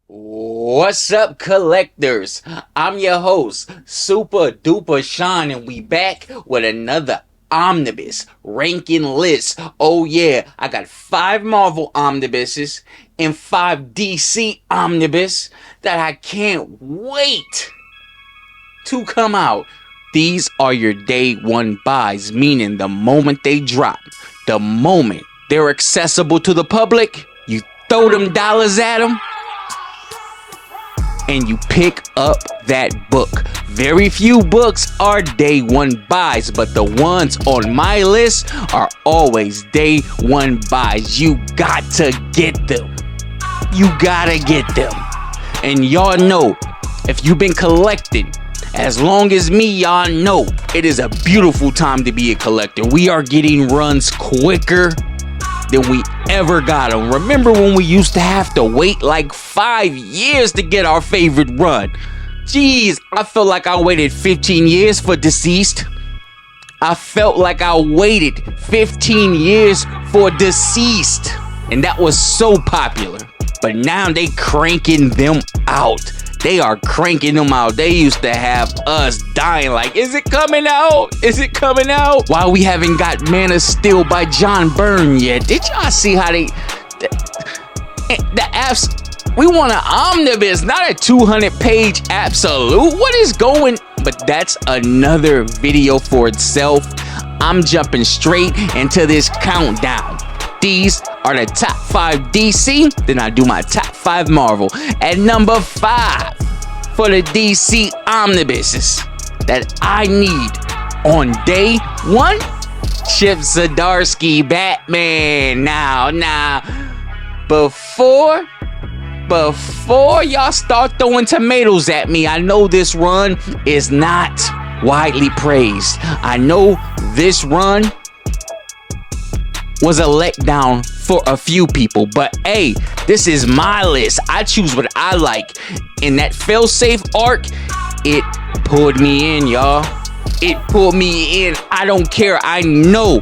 What's up, collectors? I'm your host, SUPASHAUN, and we back with another Omnibus ranking list. Oh yeah, I got 5 Marvel Omnibuses and 5 DC Omnibus that I can't wait to come out. These are your day one buys, meaning the moment they drop, the moment they're accessible to the public, you throw them dollars at them and you pick up that book. Very few books are day one buys, but the ones on my list are always day one buys. You got to get them. You gotta get them. And y'all know, if you've been collecting as long as me, y'all know it is a beautiful time to be a collector. We are getting runs quicker than we ever got them. Remember when we used to have to wait like 5 years to get our favorite run? Jeez, I felt like I waited 15 years for Deceased. I felt like I waited 15 years for Deceased. And that was so popular. But now they cranking them out. They are cranking them out. They used to have us dying like, is it coming out? Is it coming out? Why we haven't got Man of Steel by John Byrne yet? Did y'all see how the apps, we want an omnibus, not a 200-page absolute. What is going? But that's another video for itself. I'm jumping straight into this countdown. These are the top 5 DC, then I do my top 5 Marvel. At number 5 for the DC omnibuses that I need on day one, Chip Zdarsky Batman. Now, before y'all start throwing tomatoes at me, I know this run is not widely praised. I know this run was a letdown for a few people, but hey, this is my list. I choose what I like. In that fail-safe arc, it pulled me in, y'all. It pulled me in. I don't care. I know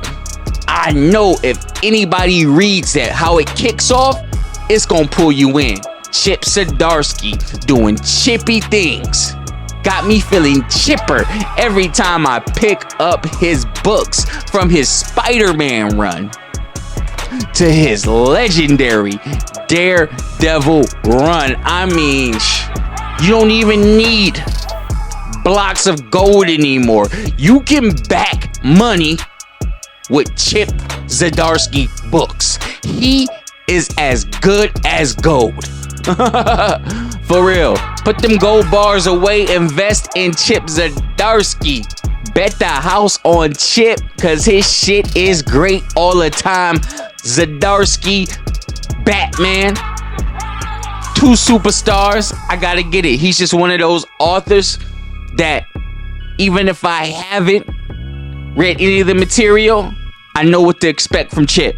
if anybody reads that, how it kicks off, it's gonna pull you in. Chip Zdarsky doing chippy things got me feeling chipper every time I pick up his books, from his Spider-Man run to his legendary Daredevil run. I mean, you don't even need blocks of gold anymore. You can back money with Chip Zdarsky books. He is as good as gold. For real. Put them gold bars away, invest in Chip Zdarsky. Bet the house on Chip, cause his shit is great all the time. Zdarsky, Batman, 2 superstars. I gotta get it. He's just one of those authors that even if I haven't read any of the material, I know what to expect from Chip.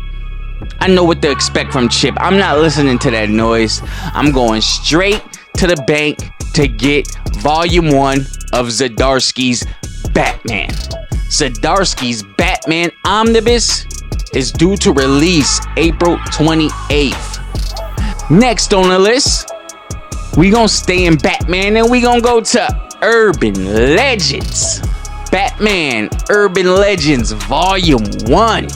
I know what to expect from Chip. I'm not listening to that noise. I'm going straight to the bank to get volume 1 of Zdarsky's Batman. Zdarsky's Batman Omnibus is due to release April 28th. Next on the list, we gonna stay in Batman and we gonna go to Urban Legends. Batman Urban Legends Volume 1.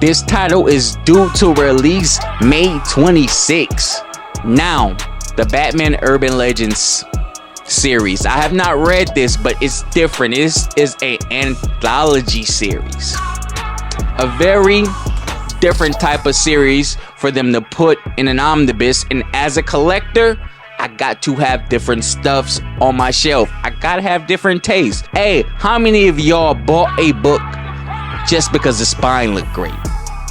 This title is due to release May 26. Now, the Batman Urban Legends series, I have not read this, but it's different. It is an anthology series. A very different type of series for them to put in an omnibus. And as a collector, I got to have different stuffs on my shelf. I gotta have different tastes. Hey, how many of y'all bought a book just because the spine looked great?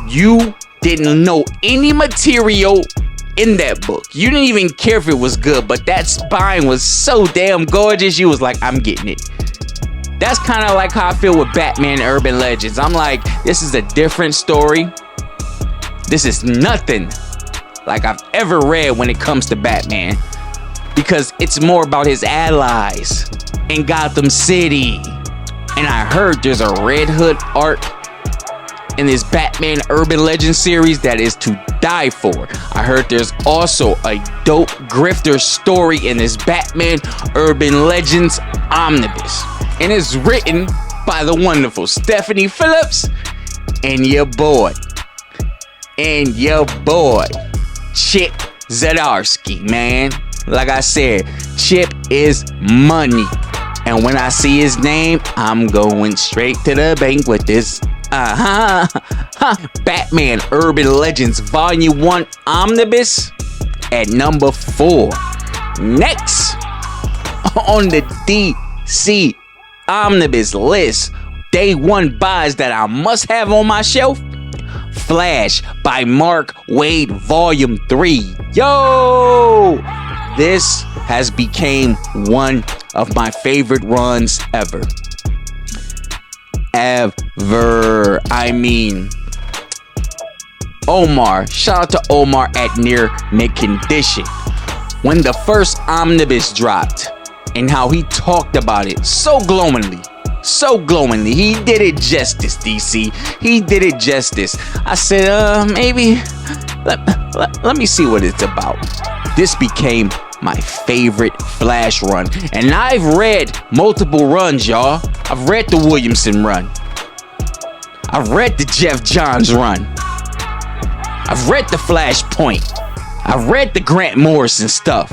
You didn't know any material in that book. You didn't even care if it was good, but that spine was so damn gorgeous, you was like, I'm getting it. That's kind of like how I feel with Batman Urban Legends. I'm like, this is a different story. This is nothing like I've ever read when it comes to Batman, because it's more about his allies in Gotham City. And I heard there's a Red Hood arc in this Batman Urban Legends series that is to die for. I heard there's also a dope grifter story in this Batman Urban Legends Omnibus. And it's written by the wonderful Stephanie Phillips and your boy, Chip Zdarsky, man. Like I said, Chip is money. And when I see his name, I'm going straight to the bank with this. Batman Urban Legends Volume 1 Omnibus at number 4. Next on the DC Omnibus list, day one buys that I must have on my shelf: Flash by Mark Waid Volume 3. Yo! This has become one of my favorite runs ever. I mean, Omar, shout out to Omar at Near Mid Condition. When the first Omnibus dropped and how he talked about it so glowingly. He did it justice, DC. He did it justice. I said, maybe let me see what it's about. This became my favorite Flash run, and I've read multiple runs, y'all. I've read the Williamson run. I've read the Jeff Johns run. I've read the Flashpoint. I've read the Grant Morrison stuff.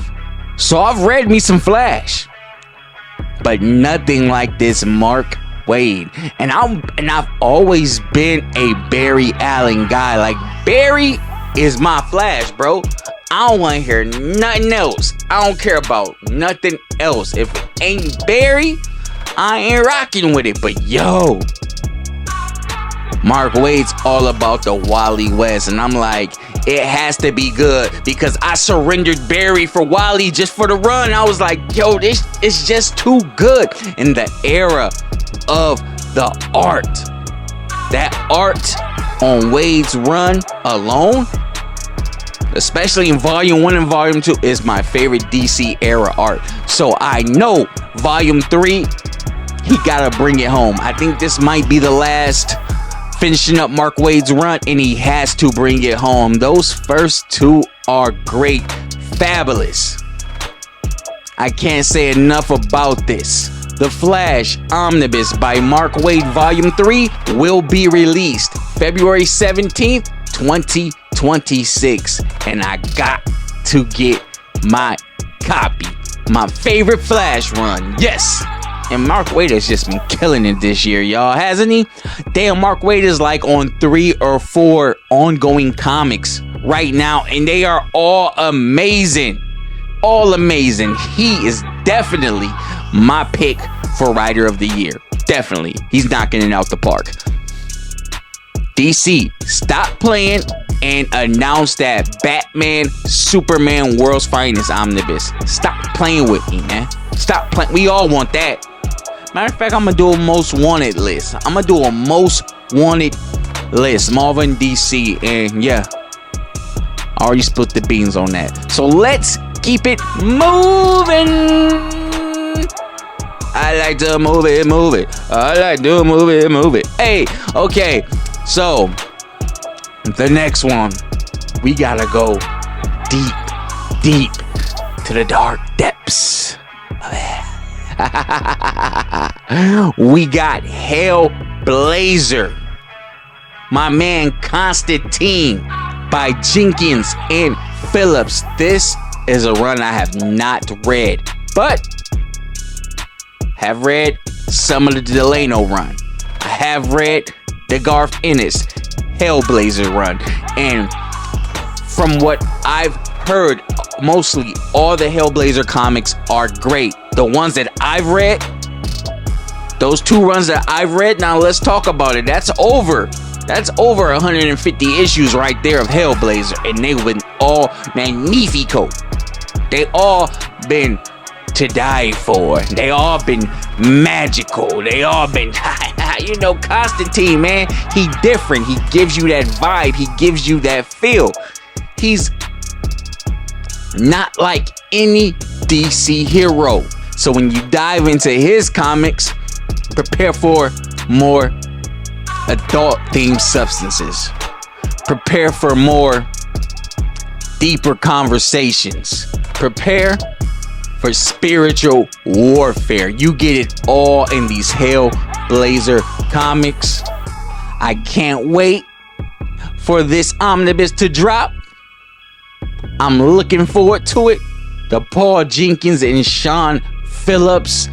So I've read me some Flash, but nothing like this Mark Waid. And I've always been a Barry Allen guy. Like, Barry is my Flash, bro. I don't want to hear nothing else. I don't care about nothing else. If it ain't Barry, I ain't rocking with it. But yo, Mark Waid's all about the Wally West, and I'm like, it has to be good, because I surrendered Barry for Wally just for the run. I was like, yo, this is just too good. In the era of the art, that art on Waid's run alone, especially in Volume 1 and Volume 2, is my favorite DC era art. So I know Volume 3, he gotta bring it home. I think this might be the last finishing up Mark Waid's run, and he has to bring it home. Those first two are great, fabulous. I can't say enough about this. The Flash Omnibus by Mark Waid Volume 3 will be released February 17th, 2026, and I got to get my copy. My favorite Flash run, yes. And Mark Waid has just been killing it this year, y'all, hasn't he? Damn, Mark Waid is like on 3 or 4 ongoing comics right now, and they are all amazing. All amazing. He is definitely my pick for Writer of the Year. Definitely. He's knocking it out the park. DC, stop playing and announce that Batman Superman World's Finest Omnibus. Stop playing with me, man. Stop playing. We all want that. Matter of fact, I'm gonna do a most wanted list. I'm gonna do a most wanted list. Marvel, DC, and yeah, I already split the beans on that. So let's keep it moving. I like to move it. I like to move it. Hey, okay. So the next one, we gotta go deep to the dark depths. We got Hellblazer, my man Constantine by Jenkins and Phillips. This is a run I have not read, but have read some of the Delano run. I have read the Garth Ennis Hellblazer run, and from what I've heard, mostly all the Hellblazer comics are great. The ones that I've read, those 2 runs that I've read, now let's talk about it. That's over 150 issues right there of Hellblazer, and they've been all magnifico. They all been to die for. They all been magical. They all been, you know, Constantine, man, he different. He gives you that vibe. He gives you that feel. He's not like any DC hero. So when you dive into his comics, prepare for more adult themed substances. Prepare for more deeper conversations. Prepare for spiritual warfare. You get it all in these Hellblazer comics. I can't wait for this omnibus to drop. I'm looking forward to it. The Paul Jenkins and Sean Phillips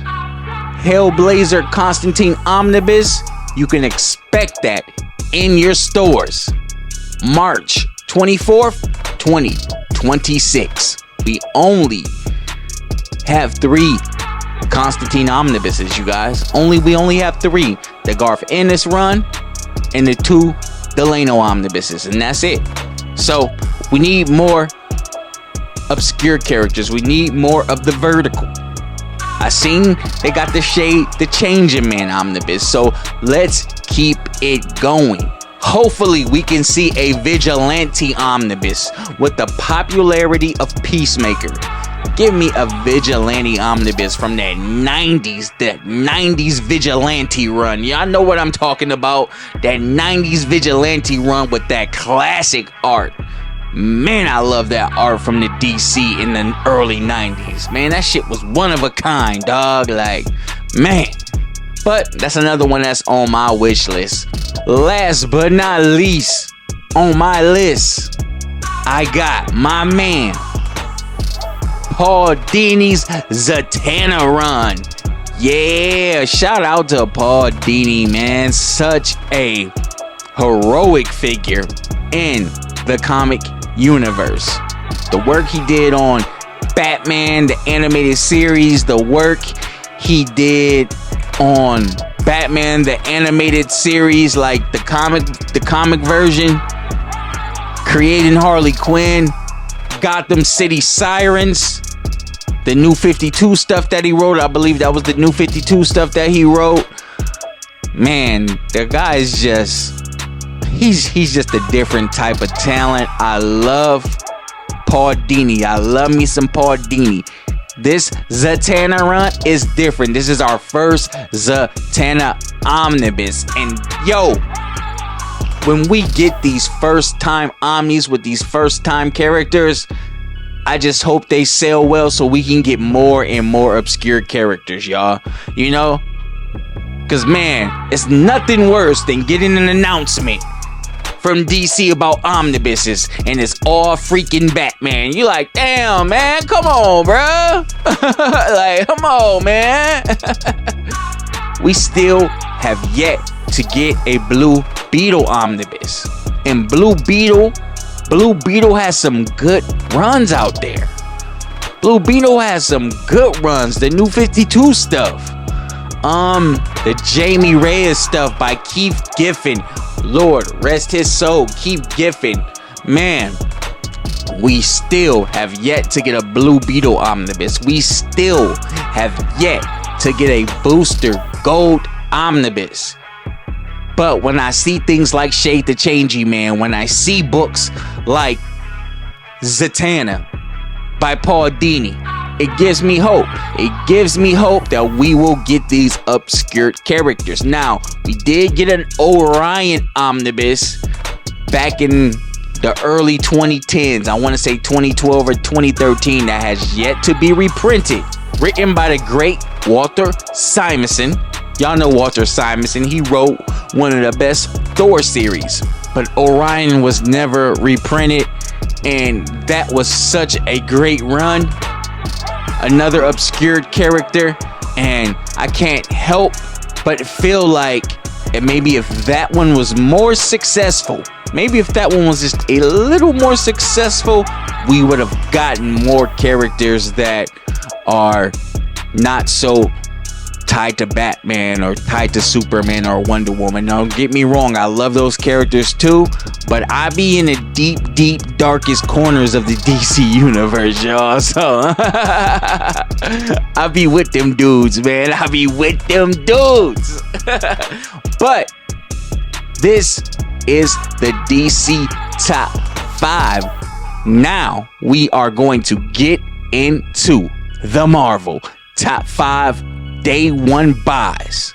Hellblazer Constantine omnibus. You can expect that in your stores. March 24th, 2026. We only have 3 Constantine omnibuses, you guys. We only have 3. The Garth Ennis run and the 2 Delano omnibuses, and that's it. So we need more obscure characters. We need more of the vertical. I seen they got the Changing Man omnibus, so let's keep it going. Hopefully we can see a vigilante omnibus with the popularity of Peacemaker. Give me a vigilante omnibus from that 90s vigilante run. Y'all know what I'm talking about. That 90s vigilante run with that classic art. Man, I love that art from the DC in the early 90s. Man, that shit was one of a kind, dog. Like, man. But that's another one that's on my wish list. Last but not least, on my list, I got my man, Paul Dini's Zatanna run. Yeah, shout out to Paul Dini, man. Such a heroic figure in the comic universe. The work he did on Batman, the animated series, the work he did on Batman, the animated series, like the comic version, creating Harley Quinn, Gotham City Sirens, the New 52 stuff that he wrote. I believe that was the New 52 stuff that he wrote. Man, the guy's he's just a different type of talent. I love Paul Dini. I love me some Paul Dini. This Zatanna run is different. This is our first Zatanna omnibus. And yo, when we get these first time omnis with these first time characters, I just hope they sell well so we can get more and more obscure characters, y'all. You know? Because, man, it's nothing worse than getting an announcement from DC about omnibuses and it's all freaking Batman. You like, damn, man, come on, bro. Like, come on, man. We still have yet to get a Blue Beetle omnibus. And Blue Beetle has some good runs out there. Blue Beetle has some good runs. The New 52 stuff. The Jamie Reyes stuff by Keith Giffen. Lord, rest his soul, Keith Giffen. Man, we still have yet to get a Blue Beetle omnibus. We still have yet to get a Booster Gold omnibus. But when I see things like Shade the Changing Man, when I see books like Zatanna by Paul Dini, it gives me hope. It gives me hope that we will get these obscured characters. Now, we did get an Orion omnibus back in the early 2010s. I want to say 2012 or 2013. That has yet to be reprinted. Written by the great Walter Simonson. Y'all know Walter Simonson. He wrote one of the best Thor series. But Orion was never reprinted. And that was such a great run. Another obscured character, and I can't help but feel like maybe if that one was more successful, maybe if that one was just a little more successful, we would have gotten more characters that are not so tied to Batman or tied to Superman or Wonder Woman. Don't get me wrong, I love those characters too, but I be in the deep darkest corners of the DC universe, y'all. So I be with them dudes, man. I be with them dudes. But this is the DC top 5. Now we are going to get into the Marvel top 5 day 1 buys.